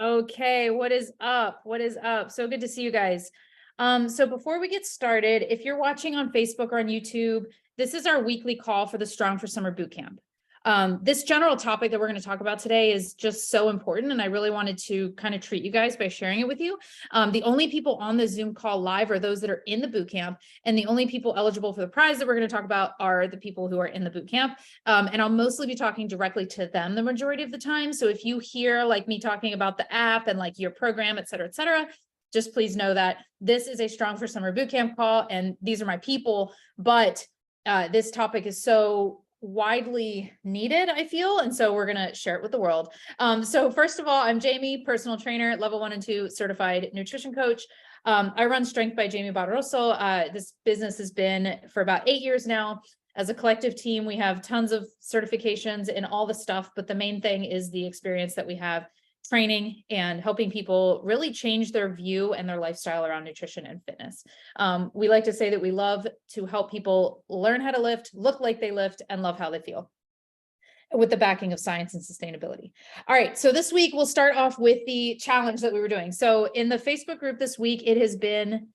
Okay, what is up? What is up? So good to see you guys. So before we get started, if you're watching on Facebook or on YouTube, this is our weekly call for the Strong for Summer Bootcamp. This general topic that we're going to talk about today is just so important, and I really wanted to kind of treat you guys by sharing it with you. The only people on the Zoom call live are those that are in the bootcamp, and the only people eligible for the prize that we're going to talk about are the people who are in the bootcamp. And I'll mostly be talking directly to them the majority of the time. So if you hear like me talking about the app and like your program, et cetera, just please know that this is a Strong for Summer Bootcamp call, and these are my people, but this topic is so widely needed, I feel, and so we're going to share it with the world. So first of all, I'm Jamie, personal trainer, level 1 and 2 certified nutrition coach. I run Strength by Jamie Barroso. This business has been for about 8 years now. As a collective team, we have tons of certifications in all the stuff, but the main thing is the experience that we have training and helping people really change their view and their lifestyle around nutrition and fitness. We like to say that we love to help people learn how to lift, look like they lift, and love how they feel, with the backing of science and sustainability. All right, so this week we'll start off with the challenge that we were doing. So in the Facebook group this week, it has been,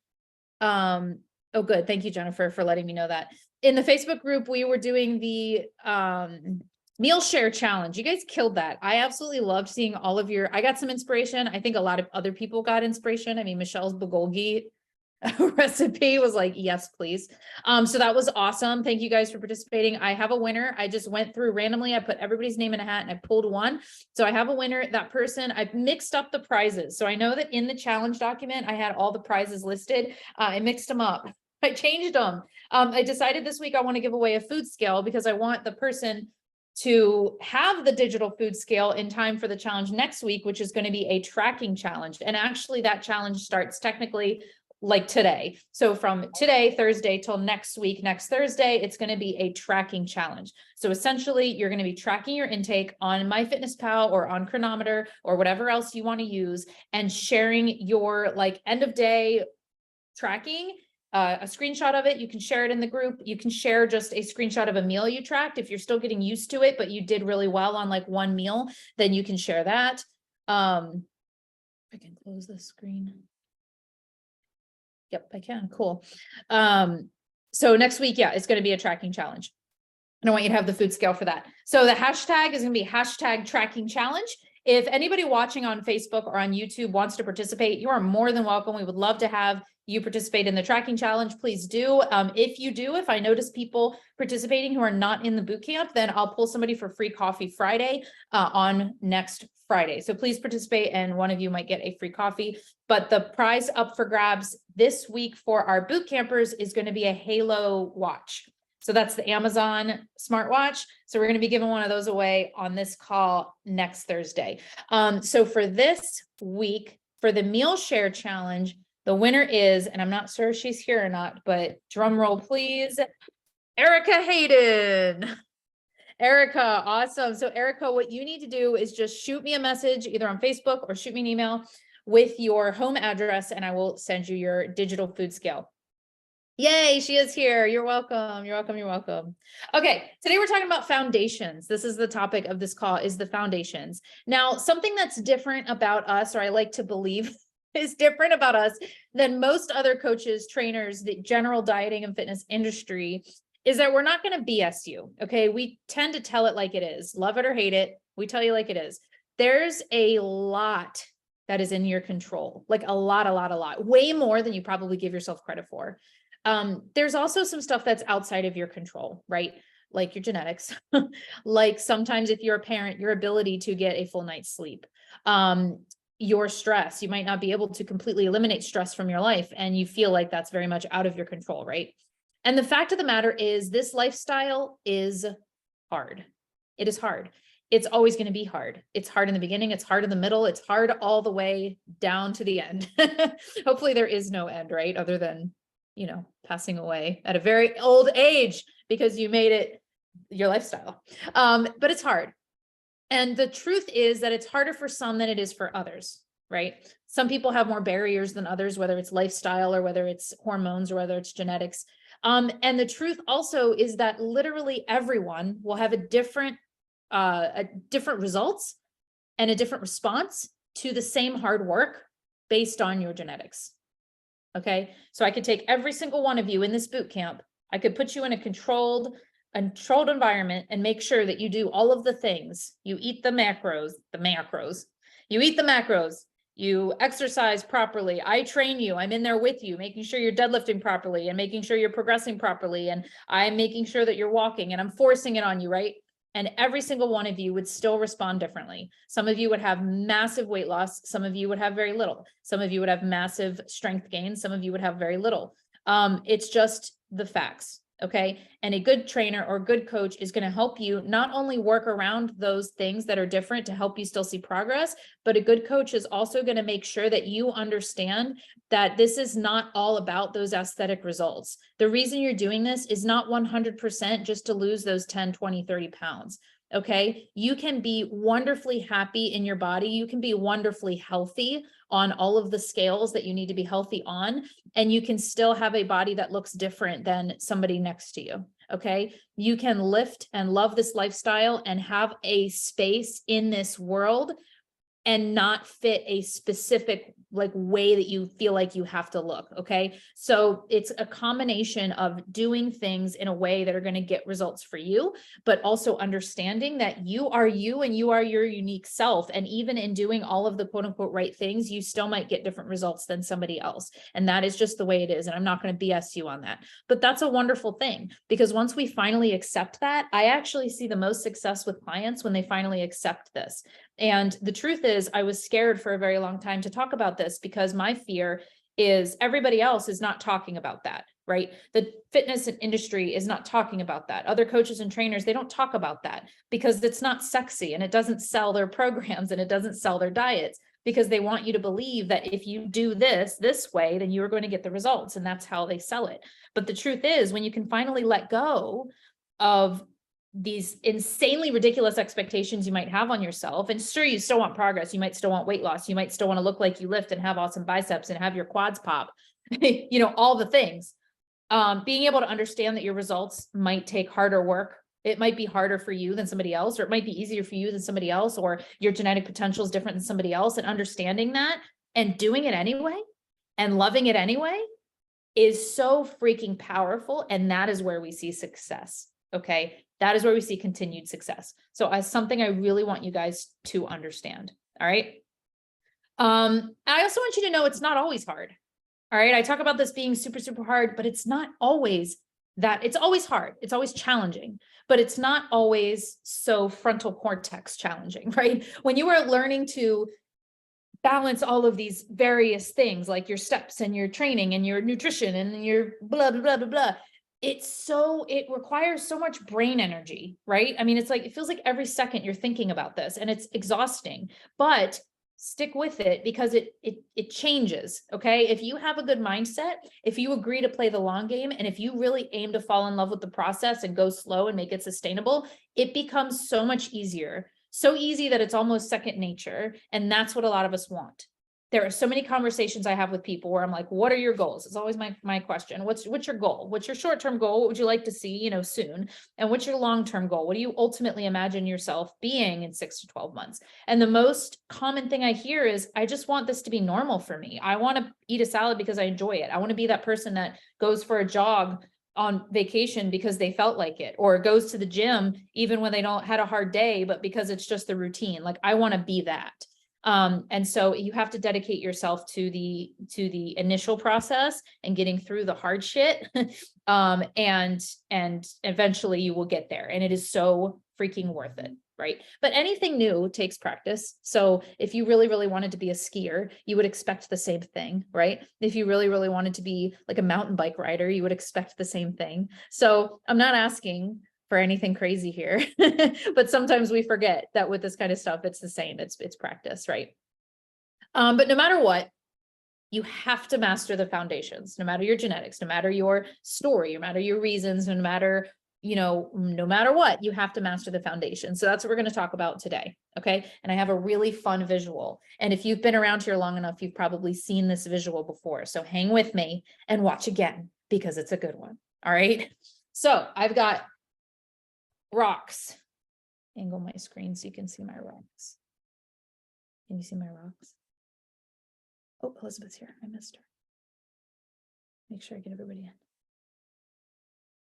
oh good, thank you, Jennifer, for letting me know that. In the Facebook group, we were doing the meal share challenge. You guys killed that. I absolutely loved seeing all of I got some inspiration. I think a lot of other people got inspiration. I mean, Michelle's bulgogi recipe was like, yes, please. So that was awesome. Thank you guys for participating. I have a winner. I just went through randomly. I put everybody's name in a hat and I pulled one. So I have a winner. That person, I mixed up the prizes. So I know that in the challenge document, I had all the prizes listed. I mixed them up. I changed them. I decided this week I want to give away a food scale because I want the person to have the digital food scale in time for the challenge next week, which is going to be a tracking challenge. And actually that challenge starts technically like today. So from today, Thursday, till next week, next Thursday, it's going to be a tracking challenge. So essentially you're going to be tracking your intake on MyFitnessPal or on Chronometer or whatever else you want to use, and sharing your like end of day tracking. A screenshot of it. You can share it in the group. You can share just a screenshot of a meal you tracked. If you're still getting used to it, but you did really well on like one meal, then you can share that. I can close the screen. Yep, I can. Cool. So next week, yeah, it's going to be a tracking challenge. And I want you to have the food scale for that. So the hashtag is going to be hashtag tracking challenge. If anybody watching on Facebook or on YouTube wants to participate, you are more than welcome. We would love to have you participate in the tracking challenge. Please do. If you do, if I notice people participating who are not in the bootcamp, then I'll pull somebody for free coffee Friday on next Friday. So please participate, and one of you might get a free coffee. But the prize up for grabs this week for our boot campers is going to be a Halo watch. So that's the Amazon smartwatch. So we're going to be giving one of those away on this call next Thursday. So for this week, for the meal share challenge, the winner is, and I'm not sure if she's here or not, but drum roll, please, Erica Hayden. Erica, awesome. So Erica, what you need to do is just shoot me a message either on Facebook or shoot me an email with your home address, and I will send you your digital food scale. Yay, she is here. You're welcome. You're welcome. You're welcome. Okay, today we're talking about foundations. This is the topic of this call, is the foundations. Now, something that's different about us, or I like to believe is different about us than most other coaches, trainers, the general dieting and fitness industry, is that we're not going to BS you. Okay, we tend to tell it like it is. Love it or hate it, we tell you like it is. There's a lot that is in your control, like a lot, way more than you probably give yourself credit for. There's also some stuff that's outside of your control, right? Like your genetics, like sometimes if you're a parent, your ability to get a full night's sleep, your stress, you might not be able to completely eliminate stress from your life, and you feel like that's very much out of your control, right? And the fact of the matter is this lifestyle is hard. It is hard. It's always going to be hard. It's hard in the beginning. It's hard in the middle. It's hard all the way down to the end. Hopefully there is no end, right? Other than, you know, passing away at a very old age because you made it your lifestyle. But it's hard. And the truth is that it's harder for some than it is for others, right? Some people have more barriers than others, whether it's lifestyle or whether it's hormones or whether it's genetics. And the truth also is that literally everyone will have a different results and a different response to the same hard work based on your genetics. Okay. So I could take every single one of you in this boot camp. I could put you in a controlled environment and make sure that you do all of the things. You eat the macros, you eat the macros, you exercise properly. I train you. I'm in there with you, making sure you're deadlifting properly and making sure you're progressing properly. And I'm making sure that you're walking and I'm forcing it on you, right? And every single one of you would still respond differently. Some of you would have massive weight loss. Some of you would have very little. Some of you would have massive strength gain. Some of you would have very little. It's just the facts. Okay. And a good trainer or good coach is going to help you not only work around those things that are different to help you still see progress, but a good coach is also going to make sure that you understand that this is not all about those aesthetic results. The reason you're doing this is not 100% just to lose those 10, 20, 30 pounds. Okay. You can be wonderfully happy in your body. You can be wonderfully healthy on all of the scales that you need to be healthy on, and you can still have a body that looks different than somebody next to you. Okay. You can lift and love this lifestyle and have a space in this world and not fit a specific way that you feel like you have to look. Okay. So it's a combination of doing things in a way that are going to get results for you, but also understanding that you are you and you are your unique self. And even in doing all of the quote unquote right things, you still might get different results than somebody else. And that is just the way it is. And I'm not going to BS you on that, but that's a wonderful thing, because once we finally accept that, I actually see the most success with clients when they finally accept this. And the truth is, I was scared for a very long time to talk about this because my fear is everybody else is not talking about that, right? The fitness industry is not talking about that. Other coaches and trainers, they don't talk about that because it's not sexy and it doesn't sell their programs and it doesn't sell their diets, because they want you to believe that if you do this way, then you are going to get the results. And that's how they sell it. But the truth is, when you can finally let go of these insanely ridiculous expectations you might have on yourself, and sure, you still want progress. You might still want weight loss. You might still want to look like you lift and have awesome biceps and have your quads pop, all the things. Being able to understand that your results might take harder work. It might be harder for you than somebody else, or it might be easier for you than somebody else, or your genetic potential is different than somebody else. And understanding that and doing it anyway and loving it anyway is so freaking powerful. And that is where we see success. Okay. That is where we see continued success. So as something I really want you guys to understand. All right. I also want you to know it's not always hard. All right. I talk about this being super, super hard, but it's not always that. It's always hard. It's always challenging, but it's not always so frontal cortex challenging, right? When you are learning to balance all of these various things like your steps and your training and your nutrition and your blah, blah, blah, blah, blah. It requires so much brain energy, right? I mean, it's like, it feels like every second you're thinking about this and it's exhausting, but stick with it because it changes. Okay. If you have a good mindset, if you agree to play the long game, and if you really aim to fall in love with the process and go slow and make it sustainable, it becomes so much easier. So easy that it's almost second nature. And that's what a lot of us want. There are so many conversations I have with people where I'm like, what are your goals? It's always my question. What's your goal? What's your short-term goal? What would you like to see, soon? And what's your long-term goal? What do you ultimately imagine yourself being in 6 to 12 months? And the most common thing I hear is, I just want this to be normal for me. I want to eat a salad because I enjoy it. I want to be that person that goes for a jog on vacation because they felt like it, or goes to the gym even when they don't had a hard day, but because it's just the routine. Like, I want to be that. And so you have to dedicate yourself to the initial process and getting through the hard shit. And eventually you will get there, and it is so freaking worth it. Right. But anything new takes practice. So if you really, really wanted to be a skier, you would expect the same thing, right? If you really, really wanted to be like a mountain bike rider, you would expect the same thing. So I'm not asking for anything crazy here, but sometimes we forget that with this kind of stuff, it's the same. It's practice, right? But no matter what, you have to master the foundations, no matter your genetics, no matter your story, no matter your reasons, no matter no matter what, you have to master the foundation. So that's what we're going to talk about today. Okay. And I have a really fun visual. And if you've been around here long enough, you've probably seen this visual before. So hang with me and watch again because it's a good one. All right. So I've got rocks. Angle my screen so you can see my rocks. Can you see my rocks? Oh, Elizabeth's here. I missed her. Make sure I get everybody in.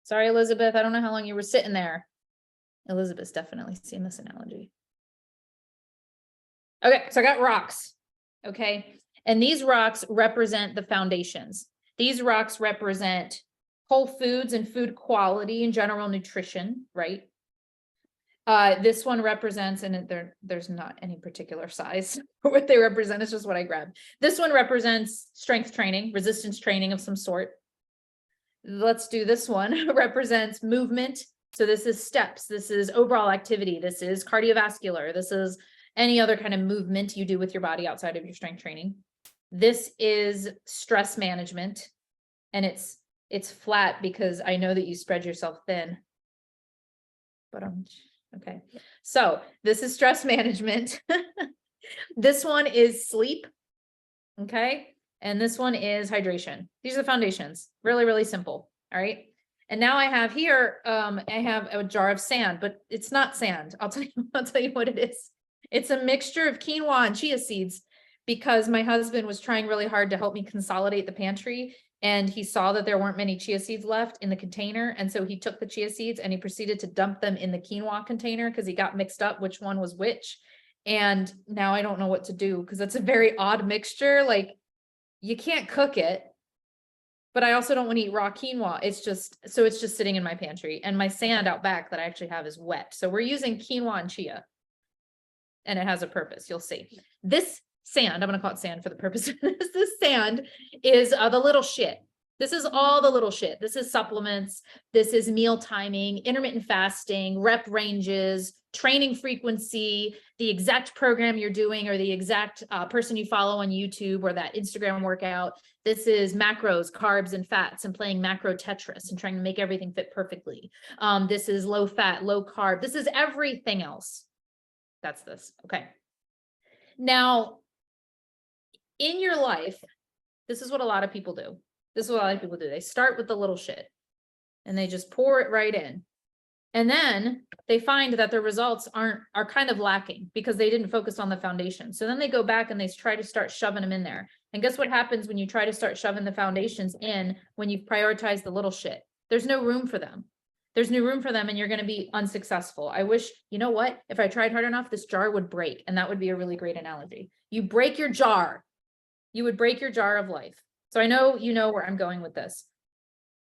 Sorry, Elizabeth. I don't know how long you were sitting there. Elizabeth's definitely seen this analogy. Okay, so I got rocks. Okay. And these rocks represent the foundations. These rocks represent whole foods and food quality and general nutrition, right? This one represents, and there's not any particular size for what they represent. It's just what I grabbed. This one represents strength training, resistance training of some sort. Let's do this one. Represents movement. So this is steps. This is overall activity. This is cardiovascular. This is any other kind of movement you do with your body outside of your strength training. This is stress management, and it's flat because I know that you spread yourself thin. But okay. So this is stress management. This one is sleep. Okay. And this one is hydration. These are the foundations. Really, really simple. All right. And now I have here, I have a jar of sand, but it's not sand. I'll tell you what it is. It's a mixture of quinoa and chia seeds, because my husband was trying really hard to help me consolidate the pantry, and he saw that there weren't many chia seeds left in the container. And so he took the chia seeds and he proceeded to dump them in the quinoa container because he got mixed up which one was which. And now I don't know what to do because it's a very odd mixture. Like, you can't cook it, but I also don't want to eat raw quinoa. It's just sitting in my pantry, and my sand out back that I actually have is wet. So we're using quinoa and chia, and it has a purpose. You'll see. This sand, I'm going to call it sand for the purpose of this. This sand is the little shit. This is all the little shit. This is supplements. This is meal timing, intermittent fasting, rep ranges, training frequency, the exact program you're doing, or the exact person you follow on YouTube, or that Instagram workout. This is macros, carbs, and fats, and playing macro Tetris and trying to make everything fit perfectly. This is low fat, low carb. This is everything else. That's this. Okay. Now, in your life, this is what a lot of people do. This is what a lot of people do. They start with the little shit and they just pour it right in. And then they find that their results are kind of lacking because they didn't focus on the foundation. So then they go back and they try to start shoving them in there. And guess what happens when you try to start shoving the foundations in when you've prioritized the little shit? There's no room for them. There's no room for them, and you're going to be unsuccessful. I wish, you know what? If I tried hard enough, this jar would break. And that would be a really great analogy. You break your jar. You would break your jar of life. So I know you know where I'm going with this.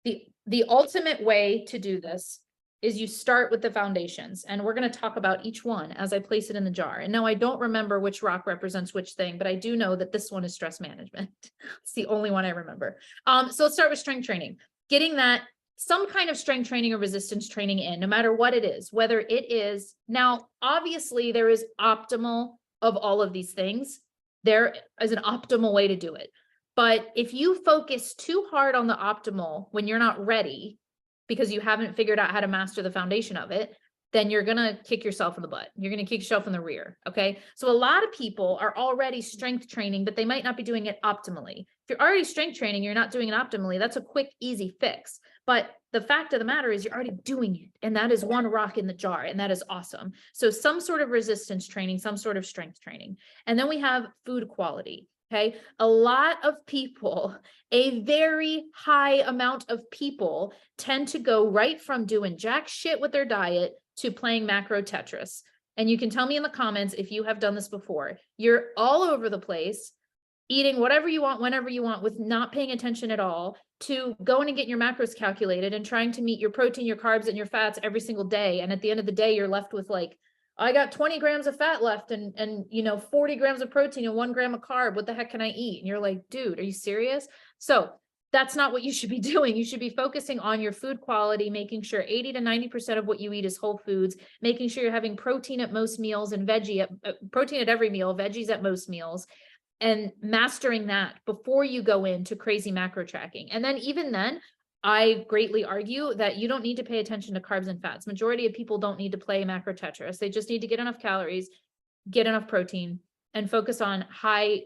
The ultimate way to do this is you start with the foundations, and we're going to talk about each one as I place it in the jar. And now I don't remember which rock represents which thing, but I do know that this one is stress management. It's the only one I remember. So let's start with strength training. Getting that some kind of strength training or resistance training in, no matter what it is, whether it is, now, obviously there is optimal of all of these things. There is an optimal way to do it. But if you focus too hard on the optimal when you're not ready, because you haven't figured out how to master the foundation of it, then you're going to kick yourself in the butt. You're going to kick yourself in the rear. Okay. So a lot of people are already strength training, but they might not be doing it optimally. If you're already strength training, you're not doing it optimally. That's a quick, easy fix. But the fact of the matter is you're already doing it. And that is one rock in the jar. And that is awesome. So some sort of resistance training, some sort of strength training. And then we have food quality. Okay. A lot of people, a very high amount of people tend to go right from doing jack shit with their diet to playing macro Tetris. And you can tell me in the comments if you have done this before. You're all over the place, eating whatever you want, whenever you want, with not paying attention at all, to going and getting your macros calculated and trying to meet your protein, your carbs, and your fats every single day. And at the end of the day, you're left with like, I got 20 grams of fat left and 40 grams of protein and 1 gram of carb. What the heck can I eat? And you're like, dude, are you serious? So that's not what you should be doing. You should be focusing on your food quality, making sure 80 to 90% of what you eat is whole foods, making sure you're having protein at most meals and protein at every meal, veggies at most meals, and mastering that before you go into crazy macro tracking. And then even then, I greatly argue that you don't need to pay attention to carbs and fats. Majority of people don't need to play macro Tetris. They just need to get enough calories, get enough protein, and focus on high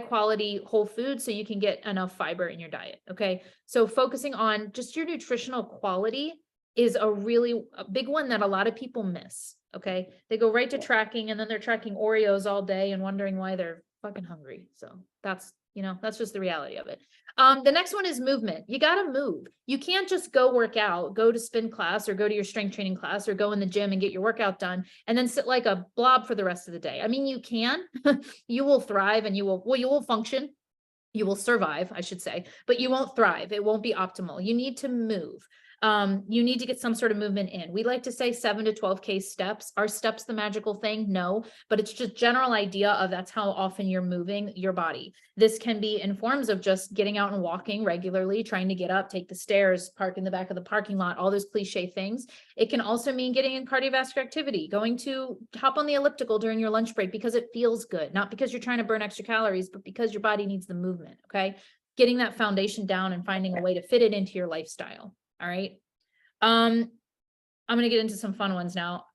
quality whole foods so you can get enough fiber in your diet. Okay. So focusing on just your nutritional quality is a big one that a lot of people miss. Okay. They go right to tracking, and then they're tracking Oreos all day and wondering why they're fucking hungry. So that's, that's just the reality of it. The next one is movement. You got to move. You can't just go work out, go to spin class or go to your strength training class or go in the gym and get your workout done and then sit like a blob for the rest of the day. I mean, you can, you will thrive and you will function. You will survive, I should say, but you won't thrive. It won't be optimal. You need to move. You need to get some sort of movement in. We like to say 7 to 12K steps. Are steps the magical thing? No, but it's just general idea of that's how often you're moving your body. This can be in forms of just getting out and walking regularly, trying to get up, take the stairs, park in the back of the parking lot, all those cliche things. It can also mean getting in cardiovascular activity, going to hop on the elliptical during your lunch break because it feels good, not because you're trying to burn extra calories, but because your body needs the movement. Okay. Getting that foundation down and finding a way to fit it into your lifestyle. All right. I'm going to get into some fun ones now.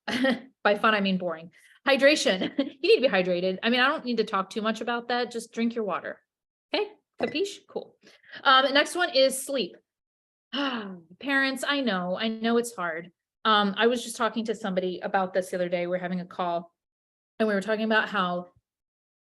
By fun, I mean boring. Hydration. You need to be hydrated. I mean, I don't need to talk too much about that. Just drink your water. Okay. Capiche? Cool. Next one is sleep. Parents, I know it's hard. I was just talking to somebody about this the other day. We're having a call and we were talking about how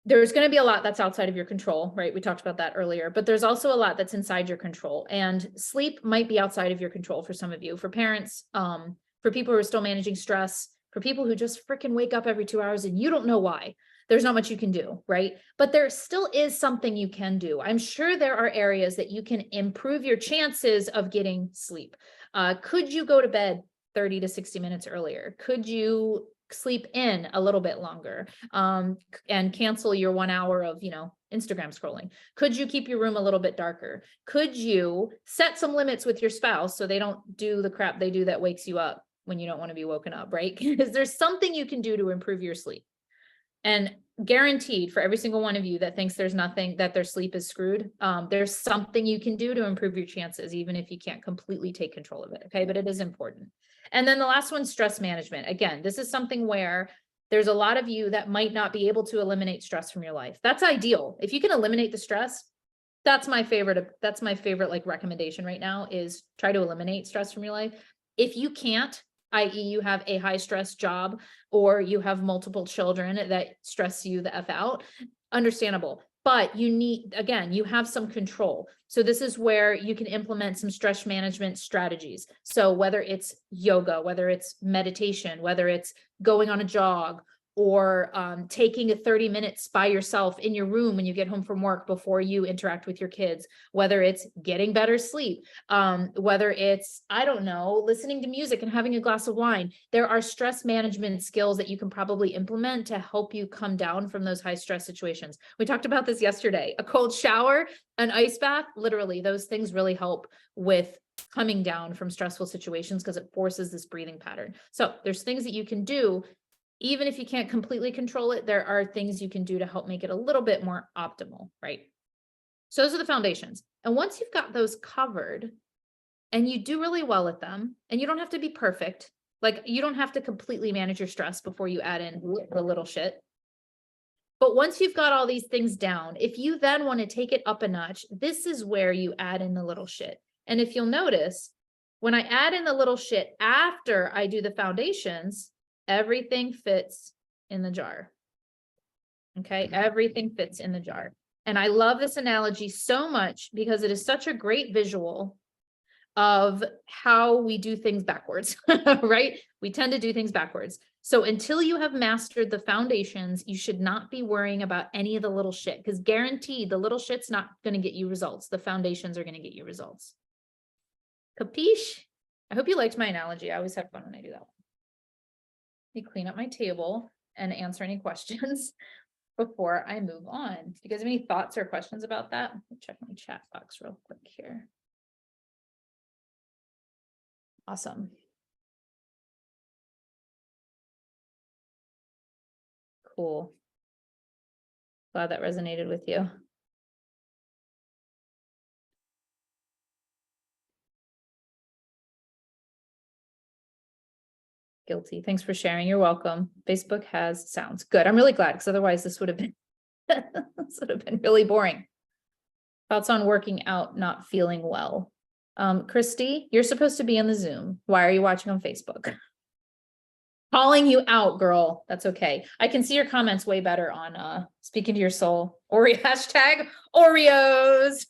there's going to be a lot that's outside of your control, right? We talked about that earlier, but there's also a lot that's inside your control, and sleep might be outside of your control for some of you. For parents, for people who are still managing stress, for people who just freaking wake up every 2 hours and you don't know why, there's not much you can do, right? But there still is something you can do. I'm sure there are areas that you can improve your chances of getting sleep. Could you go to bed 30 to 60 minutes earlier? Could you sleep in a little bit longer, and cancel your 1 hour of, Instagram scrolling? Could you keep your room a little bit darker? Could you set some limits with your spouse so they don't do the crap they do that wakes you up when you don't want to be woken up, right? Because there's something you can do to improve your sleep. And guaranteed for every single one of you that thinks there's nothing, that their sleep is screwed, there's something you can do to improve your chances, even if you can't completely take control of it. Okay. But it is important. And then the last one, stress management. Again, this is something where there's a lot of you that might not be able to eliminate stress from your life. That's ideal. If you can eliminate the stress, that's my favorite like recommendation right now is try to eliminate stress from your life. If you can't, i.e. you have a high stress job or you have multiple children that stress you the F out, understandable. But you have some control. So this is where you can implement some stress management strategies. So whether it's yoga, whether it's meditation, whether it's going on a jog, or taking 30 minutes by yourself in your room when you get home from work before you interact with your kids, whether it's getting better sleep, whether it's, I don't know, listening to music and having a glass of wine. There are stress management skills that you can probably implement to help you come down from those high stress situations. We talked about this yesterday. A cold shower, an ice bath, literally those things really help with coming down from stressful situations because it forces this breathing pattern. So there's things that you can do. Even if you can't completely control it, there are things you can do to help make it a little bit more optimal, right? So those are the foundations. And once you've got those covered and you do really well at them, and you don't have to be perfect, like you don't have to completely manage your stress before you add in the little shit. But once you've got all these things down, if you then want to take it up a notch, this is where you add in the little shit. And if you'll notice, when I add in the little shit after I do the foundations, everything fits in the jar. Okay. Everything fits in the jar. And I love this analogy so much because it is such a great visual of how we do things backwards, right? We tend to do things backwards. So until you have mastered the foundations, you should not be worrying about any of the little shit, because guaranteed the little shit's not going to get you results. The foundations are going to get you results. Capiche? I hope you liked my analogy. I always have fun when I do that one. Let me clean up my table and answer any questions before I move on. Do you guys have any thoughts or questions about that? Let me check my chat box real quick here. Awesome. Cool. Glad that resonated with you. Guilty. Thanks for sharing. You're welcome. Facebook has sounds good. I'm really glad because otherwise this would have been really boring. Thoughts on working out, not feeling well. Christy, you're supposed to be in the Zoom. Why are you watching on Facebook? Calling you out, girl. That's okay. I can see your comments way better on speaking to your soul. Hashtag Oreos.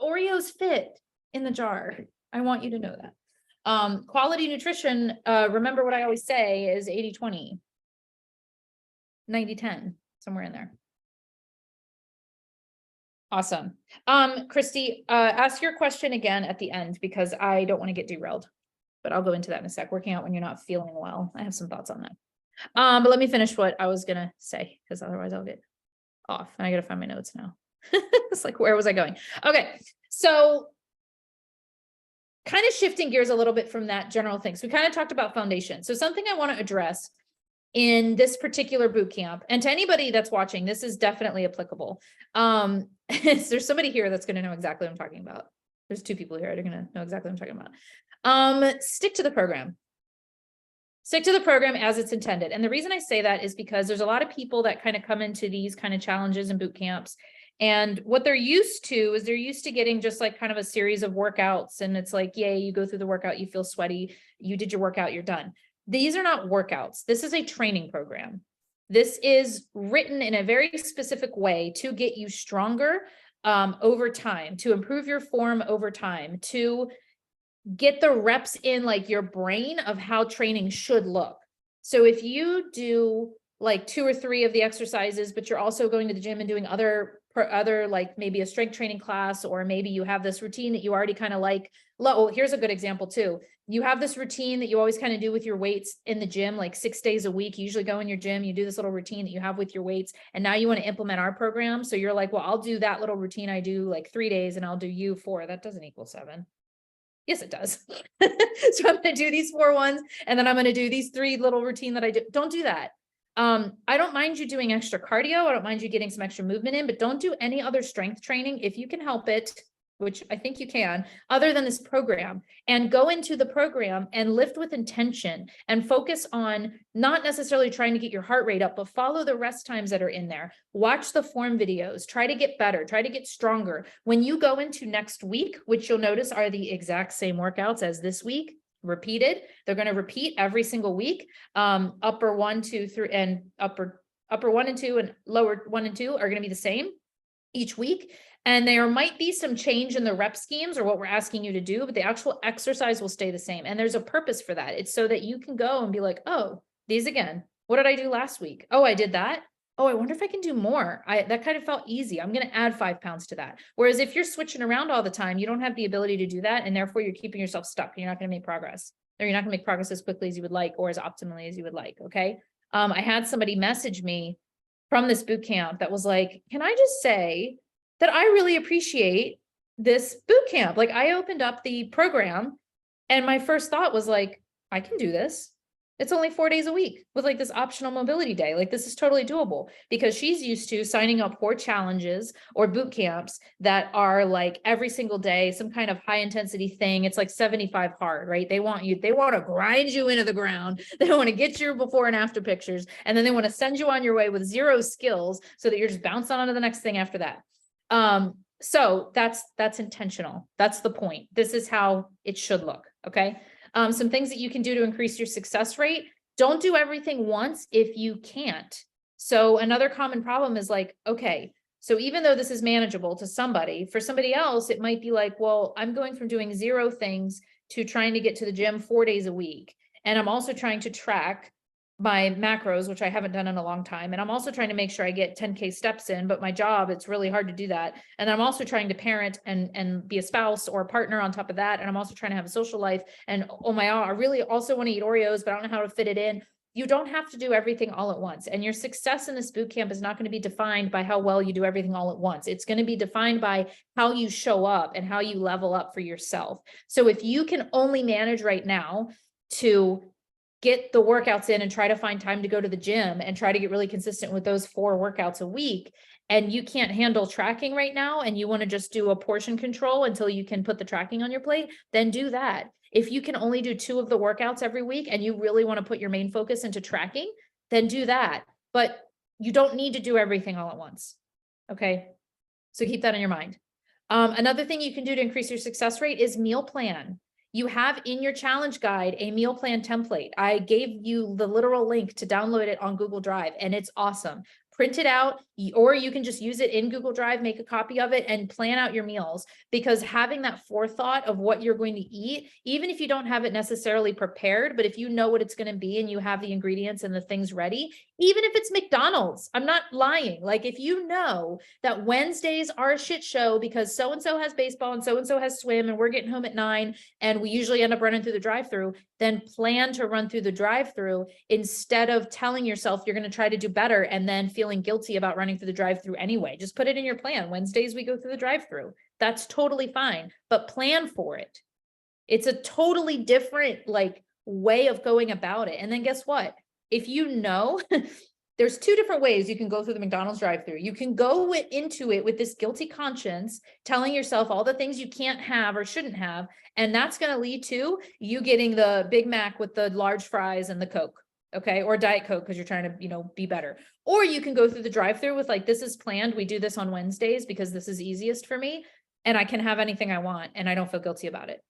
Oreos fit in the jar. I want you to know that. Quality nutrition, remember what I always say is 80-20, 90-10, somewhere in there. Awesome. Christy, ask your question again at the end because I don't want to get derailed. But I'll go into that in a sec. Working out when you're not feeling well. I have some thoughts on that. But let me finish what I was gonna say, because otherwise I'll get off and I gotta find my notes now. It's like, where was I going? Okay, so kind of shifting gears a little bit from that general thing. So we kind of talked about foundation. So something I want to address in this particular boot camp, and to anybody that's watching, this is definitely applicable. There's somebody here that's going to know exactly what I'm talking about. There's two people here that are going to know exactly what I'm talking about. Stick to the program. Stick to the program as it's intended. And the reason I say that is because there's a lot of people that kind of come into these kind of challenges and boot camps. And what they're used to is they're used to getting just like kind of a series of workouts. And it's like, yay, you go through the workout, you feel sweaty, you did your workout, you're done. These are not workouts. This is a training program. This is written in a very specific way to get you stronger over time, to improve your form over time, to get the reps in like your brain of how training should look. So if you do like 2 or 3 of the exercises, but you're also going to the gym and doing other like maybe a strength training class, or maybe you have this routine that you already kind of like. Well, here's a good example too. You have this routine that you always kind of do with your weights in the gym, like 6 days a week. You usually go in your gym, you do this little routine that you have with your weights. And now you want to implement our program. So you're like, well, I'll do that little routine I do like 3 days and I'll do you 4. That doesn't equal 7. Yes, it does. So I'm going to do these 4 ones, and then I'm going to do these 3 little routine that I do. Don't do that. I don't mind you doing extra cardio. I don't mind you getting some extra movement in, but don't do any other strength training if you can help it, which I think you can, other than this program. And go into the program and lift with intention and focus on not necessarily trying to get your heart rate up, but follow the rest times that are in there. Watch the form videos, try to get better, try to get stronger. When you go into next week, which you'll notice are the exact same workouts as this week, repeated. They're going to repeat every single week. Upper 1, 2, 3, and upper 1 and 2 and lower 1 and 2 are going to be the same each week. And there might be some change in the rep schemes or what we're asking you to do, but the actual exercise will stay the same. And there's a purpose for that. It's so that you can go and be like, oh, these again. What did I do last week? Oh, I did that. Oh, I wonder if I can do more. That kind of felt easy. I'm going to add 5 pounds to that. Whereas if you're switching around all the time, you don't have the ability to do that. And therefore you're keeping yourself stuck. You're not going to make progress, or you're not going to make progress as quickly as you would like, or as optimally as you would like. Okay. I had somebody message me from this boot camp that was like, can I just say that I really appreciate this boot camp? Like, I opened up the program and my first thought was like, I can do this. It's only 4 days a week with like this optional mobility day. Like, this is totally doable, because she's used to signing up for challenges or boot camps that are like every single day, some kind of high intensity thing. It's like 75 hard, right? They want to grind you into the ground. They want to get your before and after pictures. And then they want to send you on your way with 0 skills so that you're just bouncing on to the next thing after that. So that's intentional. That's the point. This is how it should look. Okay. Some things that you can do to increase your success rate. Don't do everything once if you can't. So another common problem is like, okay, so even though this is manageable to somebody, for somebody else, it might be like, well, I'm going from doing 0 things to trying to get to the gym 4 days a week. And I'm also trying to track my macros, which I haven't done in a long time. And I'm also trying to make sure I get 10K steps in, but my job, it's really hard to do that. And I'm also trying to parent and be a spouse or a partner on top of that. And I'm also trying to have a social life. And oh my God, I really also want to eat Oreos, but I don't know how to fit it in. You don't have to do everything all at once. And your success in this boot camp is not going to be defined by how well you do everything all at once. It's going to be defined by how you show up and how you level up for yourself. So if you can only manage right now to get the workouts in and try to find time to go to the gym and try to get really consistent with those 4 workouts a week, and you can't handle tracking right now, and you want to just do a portion control until you can put the tracking on your plate, then do that. If you can only do 2 of the workouts every week and you really want to put your main focus into tracking, then do that. But you don't need to do everything all at once. Okay. So keep that in your mind. Another thing you can do to increase your success rate is meal plan. You have in your challenge guide a meal plan template. I gave you the literal link to download it on Google Drive, and it's awesome. Print it out, or you can just use it in Google Drive, make a copy of it, and plan out your meals. Because having that forethought of what you're going to eat, even if you don't have it necessarily prepared, but if you know what it's going to be and you have the ingredients and the things ready, even if it's McDonald's, I'm not lying. Like, if you know that Wednesdays are a shit show because so-and-so has baseball and so-and-so has swim and we're getting home at 9 and we usually end up running through the drive-through, then plan to run through the drive-through instead of telling yourself you're going to try to do better and then feeling guilty about running through the drive-through anyway. Just put it in your plan. Wednesdays we go through the drive-through. That's totally fine, but plan for it. It's a totally different like way of going about it. And then guess what? If you know, there's 2 different ways you can go through the McDonald's drive-through. You can go into it with this guilty conscience, telling yourself all the things you can't have or shouldn't have. And that's going to lead to you getting the Big Mac with the large fries and the Coke. Okay. Or Diet Coke, because you're trying to, be better. Or you can go through the drive-through with like, this is planned. We do this on Wednesdays because this is easiest for me and I can have anything I want and I don't feel guilty about it.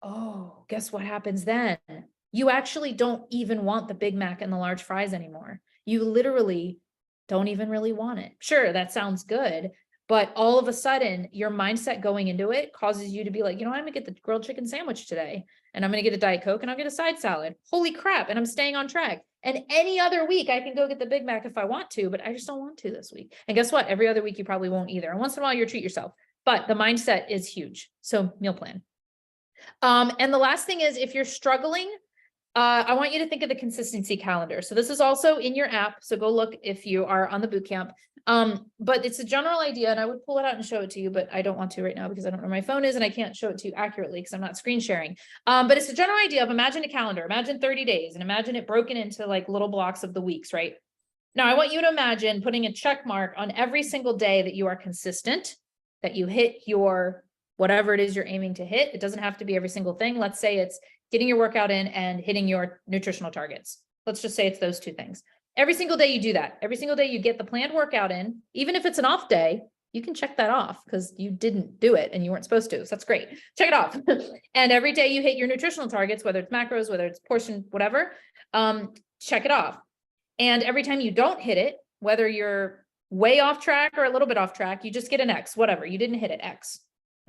Oh, guess what happens then? You actually don't even want the Big Mac and the large fries anymore. You literally don't even really want it. Sure, that sounds good, but all of a sudden your mindset going into it causes you to be like, I'm gonna get the grilled chicken sandwich today and I'm gonna get a Diet Coke and I'll get a side salad. Holy crap. And I'm staying on track. And any other week I can go get the Big Mac if I want to, but I just don't want to this week. And guess what? Every other week you probably won't either. And once in a while you treat yourself, but the mindset is huge. So meal plan. And the last thing is if you're struggling, I want you to think of the consistency calendar. So this is also in your app. So go look if you are on the bootcamp. But it's a general idea and I would pull it out and show it to you, but I don't want to right now because I don't know where my phone is and I can't show it to you accurately because I'm not screen sharing. But it's a general idea of imagine a calendar, imagine 30 days and imagine it broken into like little blocks of the weeks, right? Now I want you to imagine putting a check mark on every single day that you are consistent, that you hit your whatever it is you're aiming to hit. It doesn't have to be every single thing. Let's say it's getting your workout in and hitting your nutritional targets. Let's just say it's those 2 things. Every single day you do that. Every single day you get the planned workout in, even if it's an off day, you can check that off because you didn't do it and you weren't supposed to. So that's great. Check it off. And every day you hit your nutritional targets, whether it's macros, whether it's portion, whatever, check it off. And every time you don't hit it, whether you're way off track or a little bit off track, you just get an X, whatever. You didn't hit it, X.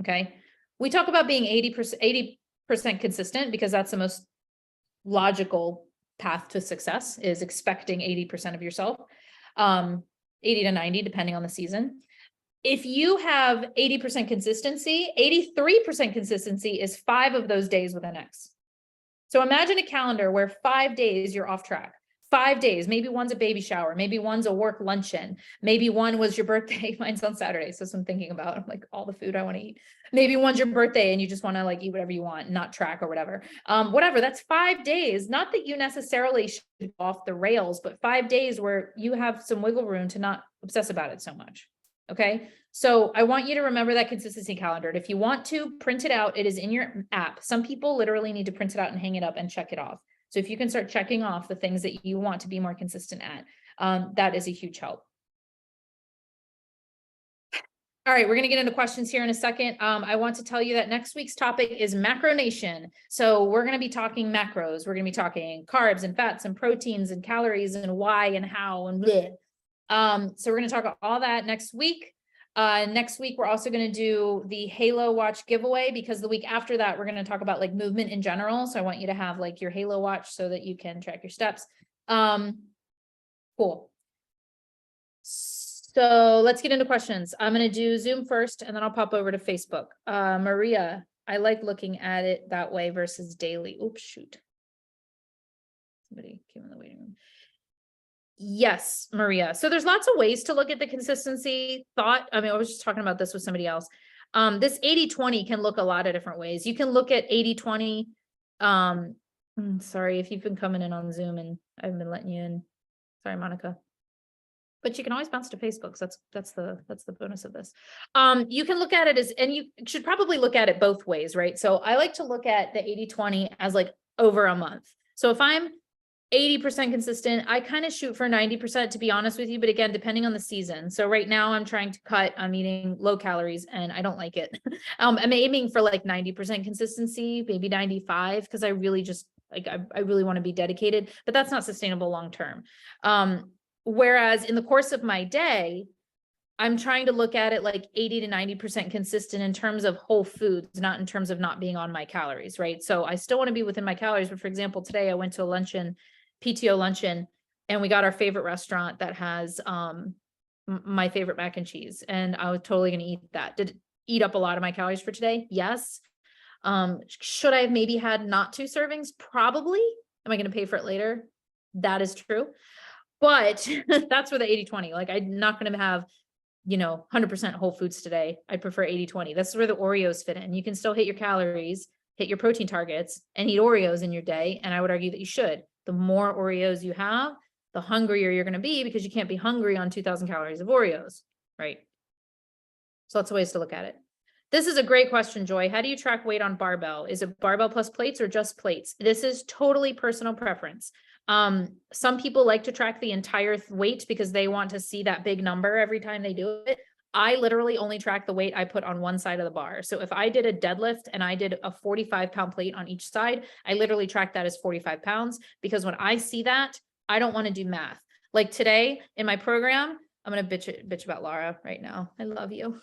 Okay. We talk about being 80% consistent because that's the most logical path to success is expecting 80% of yourself, 80 to 90, depending on the season. If you have 80% consistency, 83% consistency is 5 of those days with an X. So imagine a calendar where 5 days you're off track. 5 days, maybe one's a baby shower, maybe one's a work luncheon, maybe one was your birthday. Mine's on Saturday. So I'm thinking about like all the food I want to eat. Maybe one's your birthday and you just want to like eat whatever you want, not track or whatever. Whatever, that's 5 days. Not that you necessarily should go off the rails, but 5 days where you have some wiggle room to not obsess about it so much. Okay. So I want you to remember that consistency calendar. And if you want to print it out, it is in your app. Some people literally need to print it out and hang it up and check it off. So if you can start checking off the things that you want to be more consistent at, that is a huge help. All right, we're going to get into questions here in a second. I want to tell you that next week's topic is macronation. So we're going to be talking macros. We're going to be talking carbs and fats and proteins and calories and why and how and bleh. So we're going to talk about all that next week. Next week, we're also going to do the Halo watch giveaway because the week after that, we're going to talk about like movement in general. So I want you to have like your Halo watch so that you can track your steps. Cool. So let's get into questions. I'm going to do Zoom first and then I'll pop over to Facebook. Maria, I like looking at it that way versus daily. Oops, shoot. Somebody came in the waiting room. Yes, Maria. So there's lots of ways to look at the consistency thought. I mean, I was just talking about this with somebody else. This 80-20 can look a lot of different ways. You can look at 80-20. Sorry if you've been coming in on Zoom and I haven't been letting you in. Sorry, Monica. But you can always bounce to Facebook. So that's the bonus of this. You can look at it as, and you should probably look at it both ways, right? So I like to look at the 80-20 as like over a month. So if I'm 80% consistent. I kind of shoot for 90%, to be honest with you, but again, depending on the season. So right now I'm trying to cut, I'm eating low calories and I don't like it. I'm aiming for like 90% consistency, maybe 95, because I really just like, I really want to be dedicated, but that's not sustainable long-term. Whereas in the course of my day, I'm trying to look at it like 80 to 90% consistent in terms of whole foods, not in terms of not being on my calories, right? So I still want to be within my calories, but for example, today I went to a luncheon, PTO luncheon, and we got our favorite restaurant that has my favorite mac and cheese, and I was totally going to eat that. Did it eat up a lot of my calories for today? Yes. Should I have maybe had not 2 servings? Probably. Am I going to pay for it later? That is true. But that's for the 80-20. Like I'm not going to have, 100% whole foods today. I prefer 80-20. That's where the Oreos fit in. You can still hit your calories, hit your protein targets, and eat Oreos in your day. And I would argue that you should. The more Oreos you have, the hungrier you're going to be, because you can't be hungry on 2,000 calories of Oreos, right? So lots of ways to look at it. This is a great question, Joy. How do you track weight on barbell? Is it barbell plus plates or just plates? This is totally personal preference. Some people like to track the entire weight because they want to see that big number every time they do it. I literally only track the weight I put on one side of the bar. So if I did a deadlift and I did a 45-pound plate on each side, I literally track that as 45 pounds, because when I see that, I don't want to do math. Like today in my program, I'm going to bitch about Laura right now. I love you.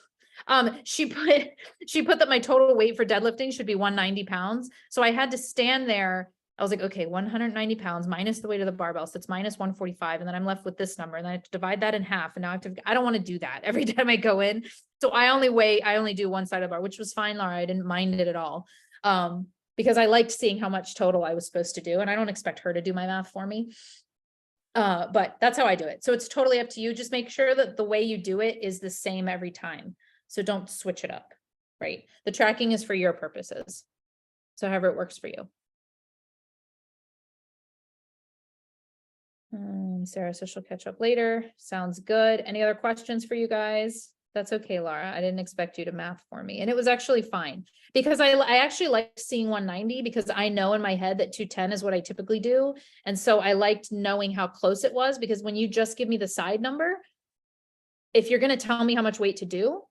She put that my total weight for deadlifting should be 190 pounds. So I had to stand there. I was like, okay, 190 pounds minus the weight of the barbell. So it's minus 145. And then I'm left with this number, and then I have to divide that in half. And now I don't want to do that every time I go in. So I only do one side of the bar, which was fine, Laura. I didn't mind it at all. Because I liked seeing how much total I was supposed to do. And I don't expect her to do my math for me. But that's how I do it. So it's totally up to you. Just make sure that the way you do it is the same every time. So don't switch it up, right? The tracking is for your purposes. So however it works for you. Sarah says she'll catch up later. Sounds good. Any other questions for you guys? That's okay, Laura. I didn't expect you to math for me. And it was actually fine, because I actually liked seeing 190, because I know in my head that 210 is what I typically do. And so I liked knowing how close it was, because when you just give me the side number, if you're going to tell me how much weight to do,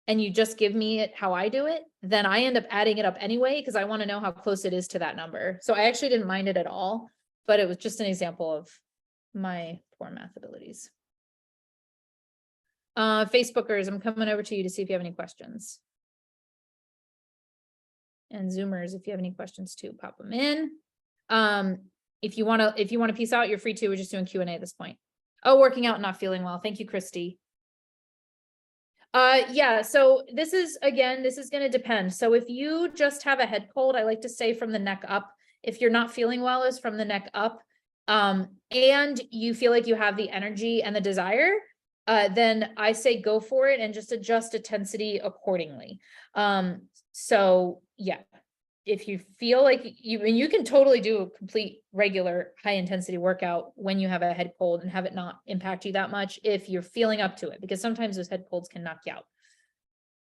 and you just give me it how I do it, then I end up adding it up anyway, because I want to know how close it is to that number. So I actually didn't mind it at all, but it was just an example of my poor math abilities. Facebookers, I'm coming over to you to see if you have any questions. And Zoomers, if you have any questions too, pop them in. If you want to peace out, you're free to. We're just doing Q&A at this point. Oh, working out, not feeling well. Thank you, Christy. Yeah, so this is going to depend. So if you just have a head cold, I like to say from the neck up. If you're not feeling well, is from the neck up. And you feel like you have the energy and the desire, then I say go for it and just adjust intensity accordingly. So yeah, if you feel like you can totally do a complete regular high intensity workout when you have a head cold and have it not impact you that much if you're feeling up to it, because sometimes those head colds can knock you out.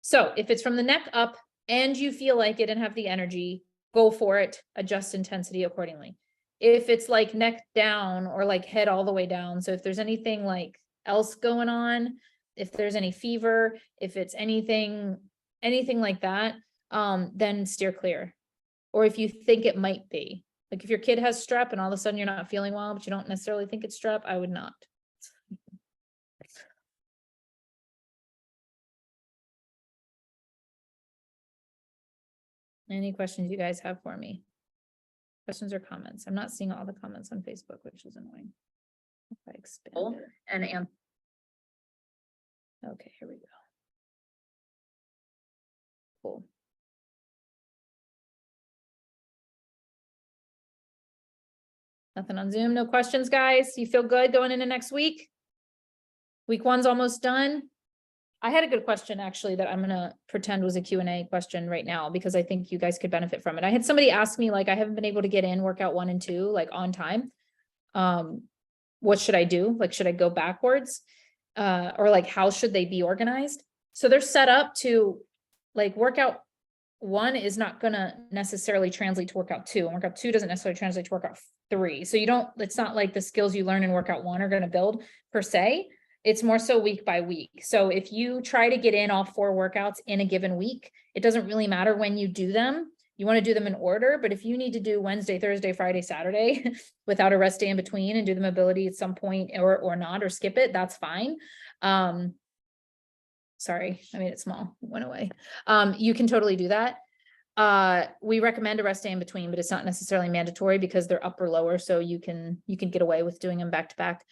So if it's from the neck up and you feel like it and have the energy, go for it, adjust intensity accordingly. If it's like neck down or like head all the way down, so if there's anything like else going on, if there's any fever, if it's anything like that, then steer clear. Or if you think it might be, like if your kid has strep and all of a sudden you're not feeling well, but you don't necessarily think it's strep, I would not. Any questions you guys have for me? Questions or comments? I'm not seeing all the comments on Facebook, which is annoying. If I expand it. And okay, here we go. Cool. Nothing on Zoom. No questions, guys. You feel good going into next week? Week 1's almost done. I had a good question actually that I'm going to pretend was a Q&A question right now, because I think you guys could benefit from it. I had somebody ask me, like, I haven't been able to get in workout 1 and 2, like on time. What should I do? Like, should I go backwards? Or like, how should they be organized? So they're set up to like workout one is not gonna necessarily translate to workout two, and workout two doesn't necessarily translate to workout three. So it's not like the skills you learn in workout one are gonna build per se. It's more so week by week. So if you try to get in all 4 workouts in a given week, it doesn't really matter when you do them. You want to do them in order, but if you need to do Wednesday, Thursday, Friday, Saturday without a rest day in between and do the mobility at some point or not, or skip it, that's fine. Sorry, I made it small, it went away. You can totally do that. We recommend a rest day in between, but it's not necessarily mandatory because they're up or lower. So you can get away with doing them back to back.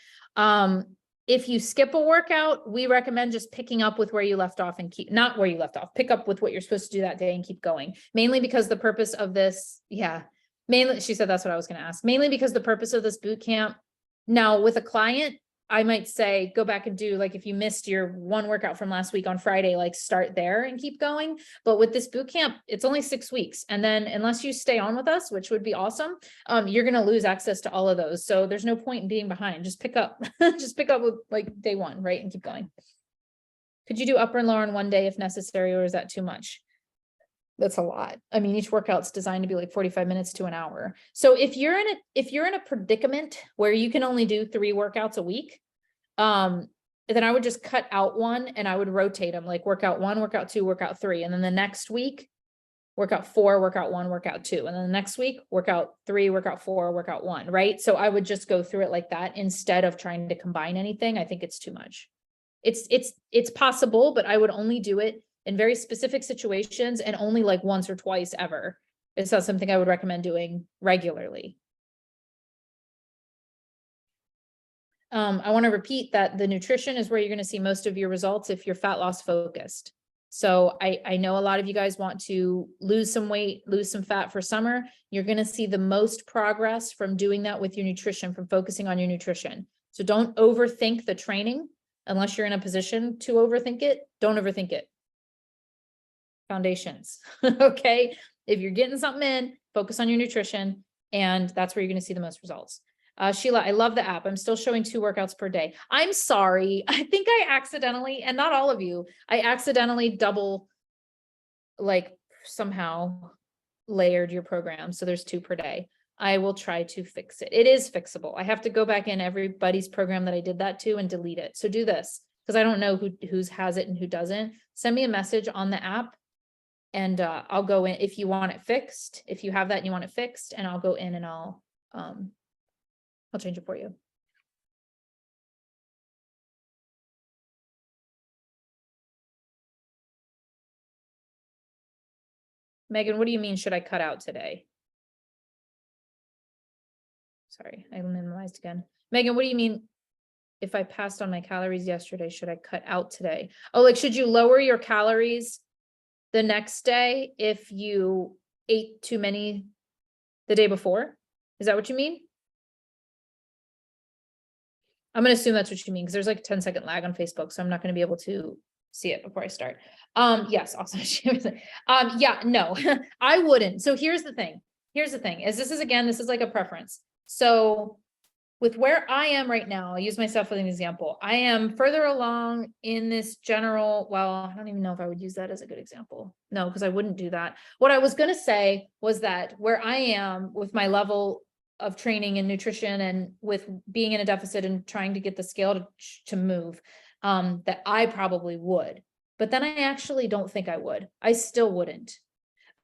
If you skip a workout, we recommend just picking up with where you left off and not where you left off, pick up with what you're supposed to do that day and keep going. Mainly because the purpose of this, mainly, she said that's what I was going to ask. Mainly because the purpose of this boot camp, now with a client, I might say, go back and do, like, if you missed your one workout from last week on Friday, like start there and keep going. But with this boot camp, it's only 6 weeks. And then unless you stay on with us, which would be awesome, you're going to lose access to all of those. So there's no point in being behind. Just pick up, just pick up with like day one, right? And keep going. Could you do upper and lower in one day if necessary, or is that too much? That's a lot. I mean, each workout's designed to be like 45 minutes to an hour. So if you're in a predicament where you can only do 3 workouts a week, then I would just cut out one and I would rotate them, like workout 1, workout 2, workout 3. And then the next week, workout 4, workout 1, workout 2. And then the next week, workout 3, workout 4, workout 1, right? So I would just go through it like that instead of trying to combine anything. I think it's too much. It's possible, but I would only do it in very specific situations and only like once or twice ever. It's not something I would recommend doing regularly. I want to repeat that the nutrition is where you're going to see most of your results if you're fat loss focused. So I know a lot of you guys want to lose some weight, lose some fat for summer. You're going to see the most progress from doing that with your nutrition, from focusing on your nutrition. So don't overthink the training unless you're in a position to overthink it. Don't overthink it. Foundations. Okay. If you're getting something in, focus on your nutrition, and that's where you're going to see the most results. Sheila, I love the app. I'm still showing 2 workouts per day. I'm sorry. I think I accidentally, and not all of you, I accidentally double, like somehow layered your program. So there's 2 per day. I will try to fix it. It is fixable. I have to go back in everybody's program that I did that to and delete it. So do this, because I don't know who's has it and who doesn't. Send me a message on the app and I'll go in if you want it fixed. If you have that and you want it fixed, and I'll go in and I'll change it for you. Megan, what do you mean, should I cut out today? Sorry, I minimized again. Megan, what do you mean? If I passed on my calories yesterday, should I cut out today? Oh, like, should you lower your calories the next day if you ate too many the day before? Is that what you mean? I'm going to assume that's what you mean, because there's like a 10-second lag on Facebook, so I'm not going to be able to see it before I start. Yes, awesome. Yeah, no, I wouldn't. So here's the thing, is this is like a preference. So with where I am right now, I'll use myself as an example. I am further along in this general, well, I don't even know if I would use that as a good example. No, because I wouldn't do that. What I was going to say was that where I am with my level of training and nutrition and with being in a deficit and trying to get the scale to move, that I probably would, but then I actually don't think I would. I still wouldn't.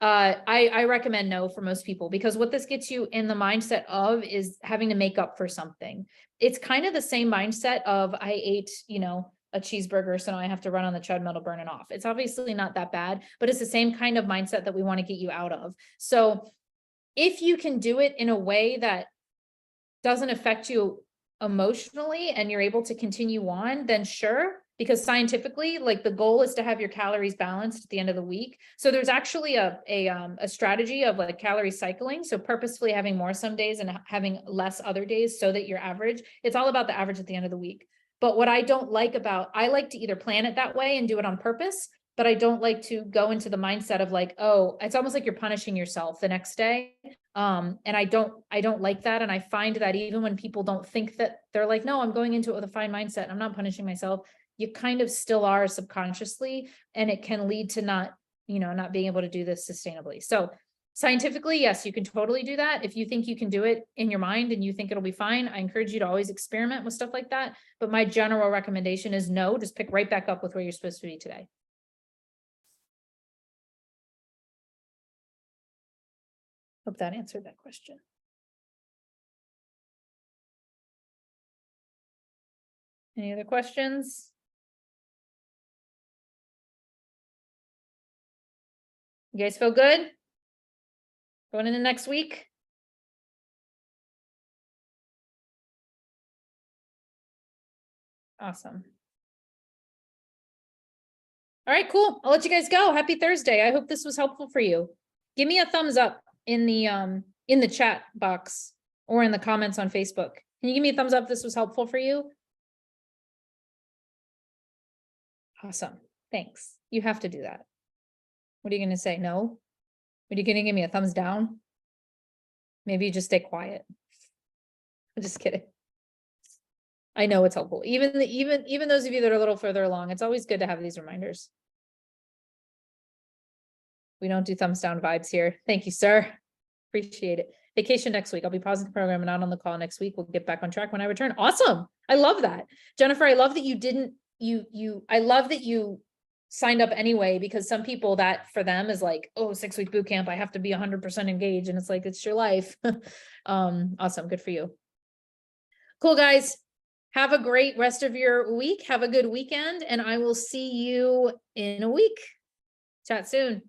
I recommend no for most people, because what this gets you in the mindset of is having to make up for something. It's kind of the same mindset of I ate, a cheeseburger, so now I have to run on the treadmill to burn it off. It's obviously not that bad, but it's the same kind of mindset that we want to get you out of. So if you can do it in a way that doesn't affect you emotionally and you're able to continue on, then sure. Because scientifically, like, the goal is to have your calories balanced at the end of the week. So there's actually a strategy of like calorie cycling. So purposefully having more some days and having less other days so that your average, it's all about the average at the end of the week. But what I don't like I like to either plan it that way and do it on purpose, but I don't like to go into the mindset of like, oh, it's almost like you're punishing yourself the next day. And I don't like that. And I find that even when people don't think that, they're like, no, I'm going into it with a fine mindset, I'm not punishing myself. You kind of still are subconsciously, and it can lead to not, not being able to do this sustainably. So scientifically, yes, you can totally do that. If you think you can do it in your mind and you think it'll be fine, I encourage you to always experiment with stuff like that. But my general recommendation is no, just pick right back up with where you're supposed to be today. Hope that answered that question. Any other questions? You guys feel good? Going into next week? Awesome. All right, cool. I'll let you guys go. Happy Thursday. I hope this was helpful for you. Give me a thumbs up in the chat box or in the comments on Facebook. Can you give me a thumbs up if this was helpful for you? Awesome. Thanks. You have to do that. What are you going to say? No? Are you going to give me a thumbs down? Maybe you just stay quiet. I'm just kidding. I know it's helpful. Even those of you that are a little further along, it's always good to have these reminders. We don't do thumbs down vibes here. Thank you, sir. Appreciate it. Vacation next week. I'll be pausing the program and not on the call next week. We'll get back on track when I return. Awesome. I love that. Jennifer, I love that you didn't, I love that you signed up anyway, because some people that for them is like, oh, 6-week boot camp, I have to be 100% engaged. And it's like, it's your life. Awesome. Good for you. Cool, guys. Have a great rest of your week. Have a good weekend, and I will see you in a week. Chat soon.